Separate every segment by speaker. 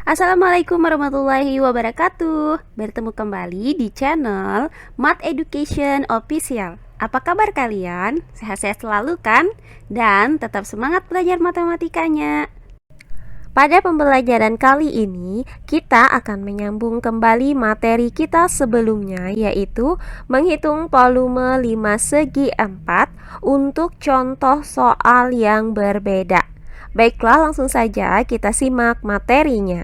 Speaker 1: Assalamualaikum warahmatullahi wabarakatuh. Bertemu kembali di channel Math Education Official. Apa kabar kalian? Sehat-sehat selalu kan? Dan tetap semangat belajar matematikanya. Pada pembelajaran kali ini, kita akan menyambung kembali materi kita sebelumnya, yaitu menghitung volume 5 segi 4 untuk contoh soal yang berbeda. Baiklah, langsung saja kita simak materinya.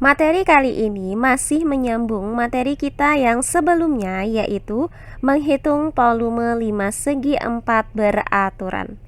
Speaker 1: Materi kali ini masih menyambung materi kita yang sebelumnya, yaitu menghitung volume 5 segi 4 beraturan.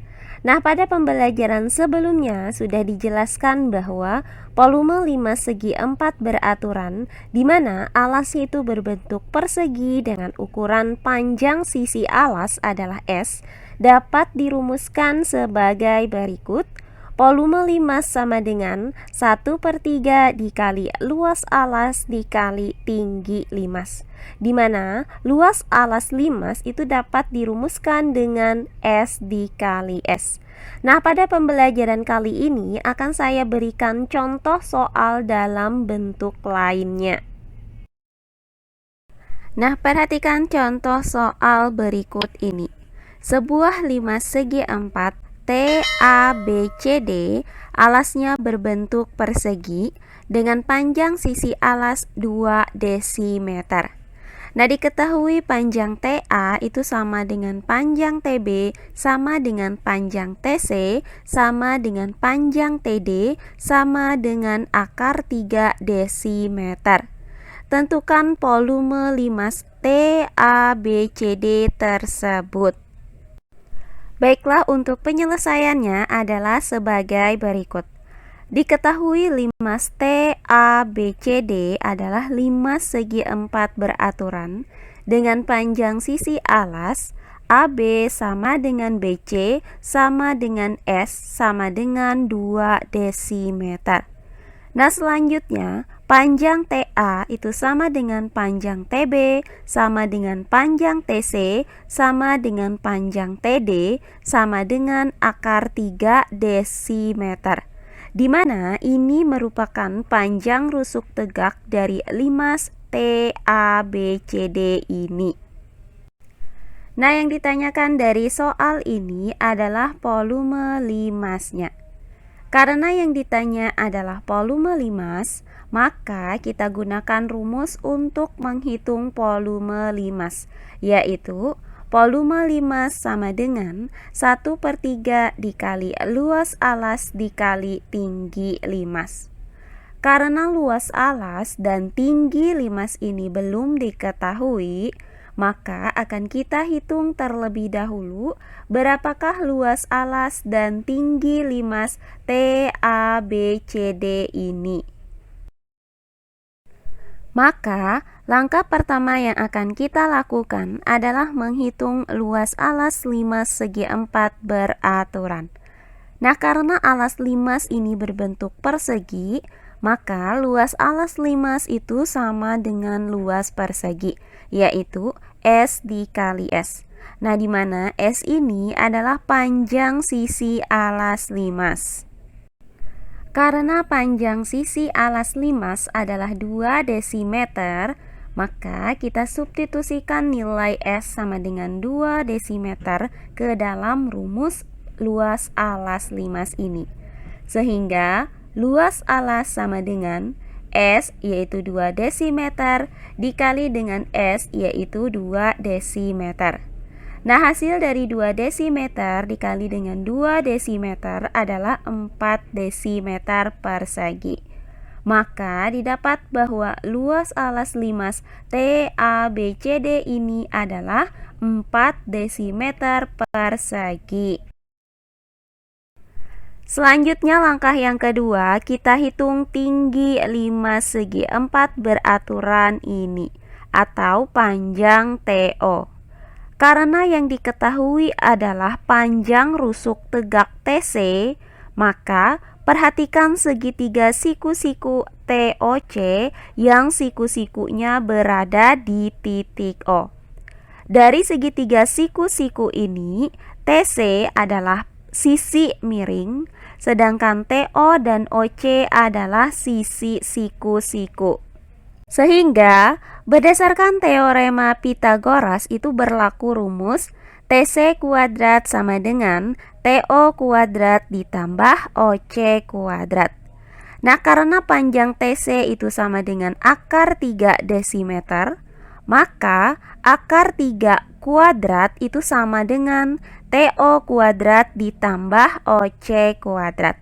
Speaker 1: Nah, pada pembelajaran sebelumnya sudah dijelaskan bahwa volume 5 segi 4 beraturan, di mana alasnya itu berbentuk persegi dengan ukuran panjang sisi alas adalah S, dapat dirumuskan sebagai berikut. Volume 5 sama dengan 1/3 dikali luas alas dikali tinggi limas, di mana luas alas limas itu dapat dirumuskan dengan S dikali S. Nah, pada pembelajaran kali ini akan saya berikan contoh soal dalam bentuk lainnya. Nah, perhatikan contoh soal berikut ini. Sebuah 5 segi 4 TABCD, alasnya berbentuk persegi dengan panjang sisi alas 2 desimeter. Nah, diketahui panjang TA itu sama dengan panjang TB sama dengan panjang TC sama dengan panjang TD sama dengan akar 3 desimeter. Tentukan volume 5 TABCD tersebut. Baiklah, untuk penyelesaiannya adalah sebagai berikut. Diketahui limas TABCD adalah 5 segi 4 beraturan dengan panjang sisi alas AB sama dengan BC sama dengan S sama dengan 2 desimeter. Nah, selanjutnya panjang TA itu sama dengan panjang TB, sama dengan panjang TC, sama dengan panjang TD, sama dengan akar 3 desimeter. Di mana ini merupakan panjang rusuk tegak dari limas TABCD ini. Nah, yang ditanyakan dari soal ini adalah volume limasnya. Karena yang ditanya adalah volume limas, maka kita gunakan rumus untuk menghitung volume limas, yaitu volume limas sama dengan 1/3 dikali luas alas dikali tinggi limas. Karena luas alas dan tinggi limas ini belum diketahui, maka akan kita hitung terlebih dahulu berapakah luas alas dan tinggi limas TABCD ini. Maka langkah pertama yang akan kita lakukan adalah menghitung luas alas limas segi 4 beraturan. Nah, karena alas limas ini berbentuk persegi, maka luas alas limas itu sama dengan luas persegi, yaitu S dikali S. Nah, di mana S ini adalah panjang sisi alas limas. Karena panjang sisi alas limas adalah 2 desimeter, maka kita substitusikan nilai S sama dengan 2 desimeter ke dalam rumus luas alas limas ini. Sehingga luas alas sama dengan S yaitu 2 desimeter dikali dengan S yaitu 2 desimeter. Nah, hasil dari 2 desimeter dikali dengan 2 desimeter adalah 4 desimeter persegi. Maka didapat bahwa luas alas limas TABCD ini adalah 4 desimeter persegi. Selanjutnya langkah yang kedua, kita hitung tinggi 5 segi 4 beraturan ini atau panjang TO. Karena yang diketahui adalah panjang rusuk tegak TC, maka perhatikan segitiga siku-siku TOC yang siku-sikunya berada di titik O. Dari segitiga siku-siku ini, TC adalah sisi miring, sedangkan TO dan OC adalah sisi siku-siku. Sehingga berdasarkan teorema Pythagoras itu berlaku rumus TC kuadrat sama dengan TO kuadrat ditambah OC kuadrat. Nah, karena panjang TC itu sama dengan akar 3 desimeter, maka akar 3 kuadrat itu sama dengan TO kuadrat ditambah OC kuadrat.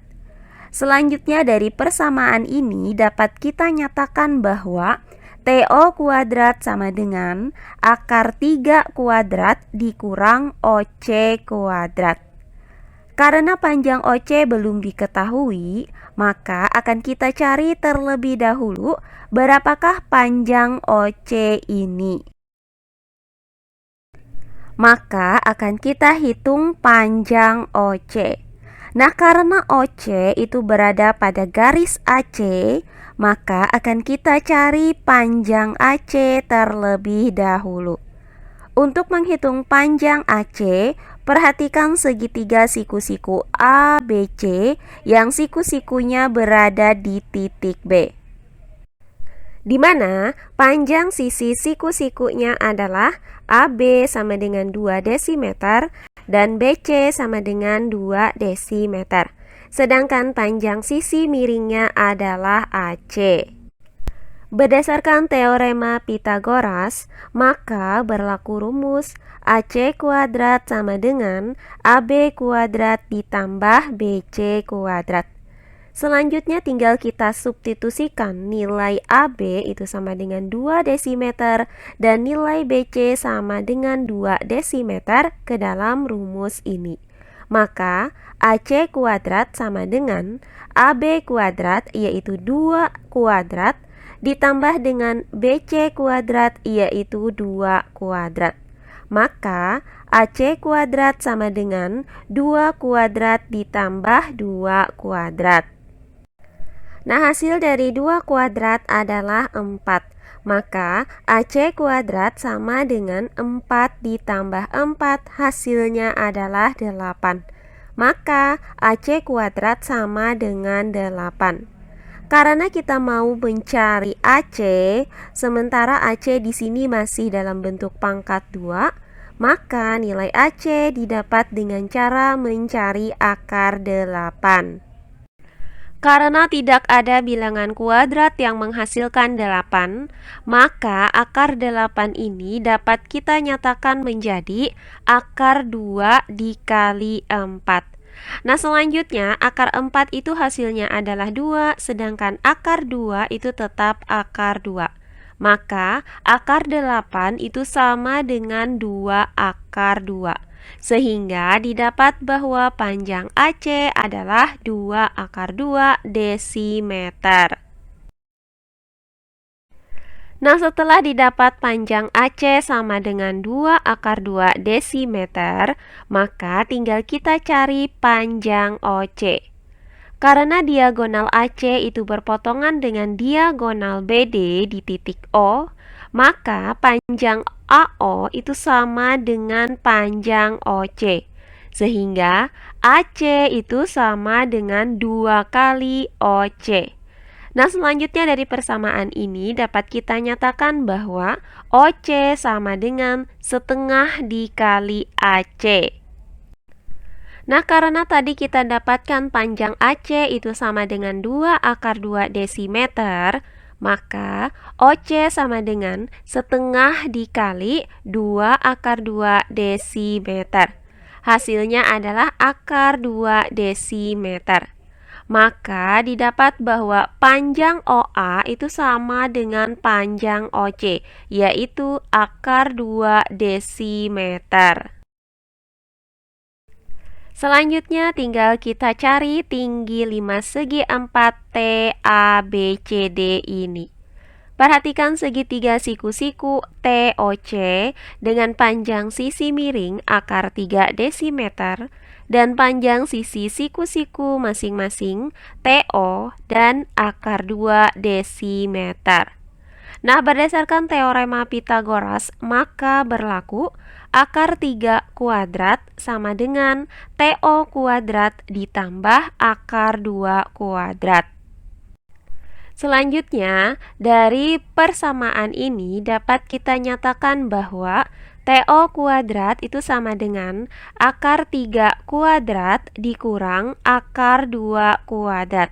Speaker 1: Selanjutnya dari persamaan ini dapat kita nyatakan bahwa TO kuadrat sama dengan akar 3 kuadrat dikurang OC kuadrat. Karena panjang OC belum diketahui, maka akan kita cari terlebih dahulu berapakah panjang OC ini. Maka akan kita hitung panjang OC. Nah, karena OC itu berada pada garis AC, maka akan kita cari panjang AC terlebih dahulu. Untuk menghitung panjang AC, perhatikan segitiga siku-siku ABC yang siku-sikunya berada di titik B, di mana panjang sisi siku-sikunya adalah AB sama dengan 2 desimeter dan BC sama dengan 2 desimeter. Sedangkan panjang sisi miringnya adalah AC. Berdasarkan teorema Pythagoras, maka berlaku rumus AC kuadrat sama dengan AB kuadrat ditambah BC kuadrat. Selanjutnya tinggal kita substitusikan nilai AB itu sama dengan 2 desimeter dan nilai BC sama dengan 2 desimeter ke dalam rumus ini. Maka AC kuadrat sama dengan AB kuadrat yaitu 2 kuadrat ditambah dengan BC kuadrat yaitu 2 kuadrat. Maka AC kuadrat sama dengan 2 kuadrat ditambah 2 kuadrat. Nah, hasil dari 2 kuadrat adalah 4. Maka AC kuadrat sama dengan 4 ditambah 4 hasilnya adalah 8. Maka AC kuadrat sama dengan 8. Karena kita mau mencari AC, sementara AC di sini masih dalam bentuk pangkat 2, maka nilai AC didapat dengan cara mencari akar 8. Karena tidak ada bilangan kuadrat yang menghasilkan 8, maka akar 8 ini dapat kita nyatakan menjadi akar 2 dikali 4. Nah, selanjutnya akar 4 itu hasilnya adalah 2, sedangkan akar 2 itu tetap akar 2. Maka akar 8 itu sama dengan 2 akar 2. Sehingga didapat bahwa panjang AC adalah 2 akar 2 desimeter. Nah, setelah didapat panjang AC sama dengan 2 akar 2 desimeter, maka tinggal kita cari panjang OC. Karena diagonal AC itu berpotongan dengan diagonal BD di titik O, maka panjang AO itu sama dengan panjang OC. Sehingga AC itu sama dengan 2 kali OC. Nah, selanjutnya dari persamaan ini dapat kita nyatakan bahwa OC sama dengan setengah dikali AC. Nah, karena tadi kita dapatkan panjang AC itu sama dengan 2 akar 2 desimeter, maka OC sama dengan setengah dikali 2 akar 2 desimeter. Hasilnya adalah akar 2 desimeter. Maka didapat bahwa panjang OA itu sama dengan panjang OC, yaitu akar 2 desimeter. Selanjutnya tinggal kita cari tinggi 5 segi 4 TABCD ini. Perhatikan segitiga siku-siku TOC dengan panjang sisi miring akar 3 desimeter dan panjang sisi siku-siku masing-masing TO dan akar 2 desimeter. Nah, berdasarkan teorema Pythagoras, maka berlaku akar 3 kuadrat sama dengan TO kuadrat ditambah akar 2 kuadrat. Selanjutnya, dari persamaan ini dapat kita nyatakan bahwa TO kuadrat itu sama dengan akar 3 kuadrat dikurang akar 2 kuadrat.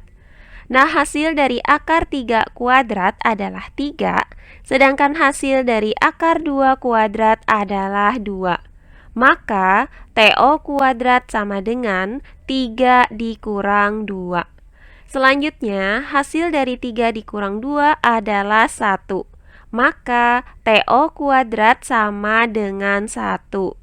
Speaker 1: Nah, hasil dari akar 3 kuadrat adalah 3, sedangkan hasil dari akar 2 kuadrat adalah 2. Maka, TO kuadrat sama dengan 3 dikurang 2. Selanjutnya, hasil dari 3 dikurang 2 adalah 1. Maka, TO kuadrat sama dengan 1.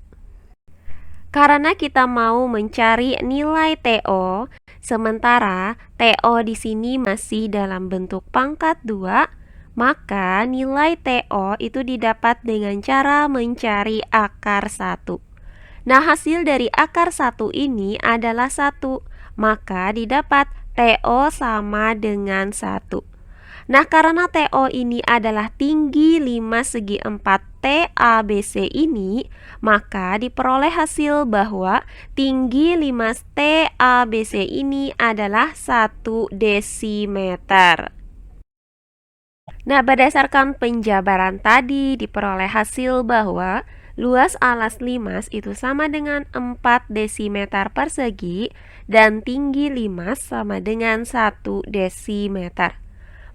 Speaker 1: Karena kita mau mencari nilai TO, sementara TO di sini masih dalam bentuk pangkat 2, maka nilai TO itu didapat dengan cara mencari akar 1. Nah, hasil dari akar 1 ini adalah 1, maka didapat TO sama dengan 1. Nah, karena TO ini adalah tinggi 5 segi 4 TABC ini, maka diperoleh hasil bahwa tinggi 5 TABC ini adalah 1 desimeter. Nah, berdasarkan penjabaran tadi diperoleh hasil bahwa luas alas limas itu sama dengan 4 desimeter persegi dan tinggi limas sama dengan 1 desimeter.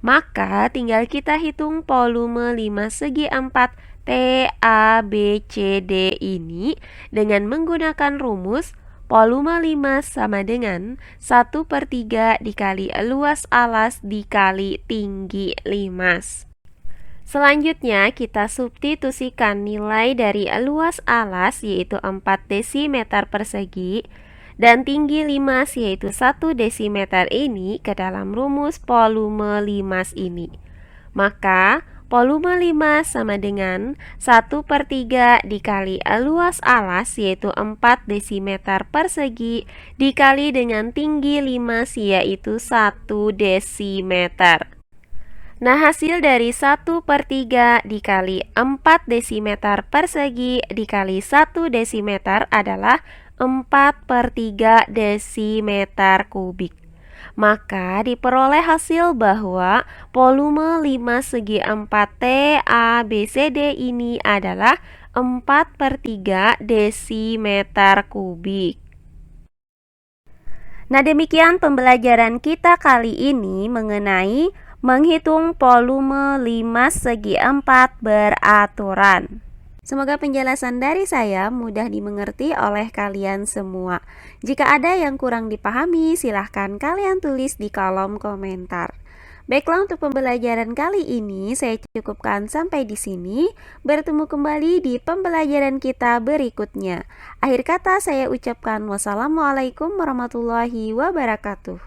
Speaker 1: Maka tinggal kita hitung volume 5 segi 4 TABCD ini dengan menggunakan rumus volume limas sama dengan 1/3 dikali luas alas dikali tinggi limas. Selanjutnya kita substitusikan nilai dari luas alas yaitu 4 desimeter persegi dan tinggi limas yaitu 1 desimeter ini ke dalam rumus volume limas ini. Maka volume limas sama dengan 1/3 dikali luas alas yaitu 4 desimeter persegi dikali dengan tinggi limas yaitu 1 desimeter. Nah, hasil dari 1/3 dikali 4 desimeter persegi dikali 1 desimeter adalah 4/3 desimeter kubik. Maka diperoleh hasil bahwa volume 5 segi 4 TABCD ini adalah 4/3 desimeter kubik. Nah, demikian pembelajaran kita kali ini mengenai menghitung volume 5 segi 4 beraturan. Semoga penjelasan dari saya mudah dimengerti oleh kalian semua. Jika ada yang kurang dipahami, silahkan kalian tulis di kolom komentar. Baiklah, untuk pembelajaran kali ini saya cukupkan sampai di sini. Bertemu kembali di pembelajaran kita berikutnya. Akhir kata saya ucapkan wassalamualaikum warahmatullahi wabarakatuh.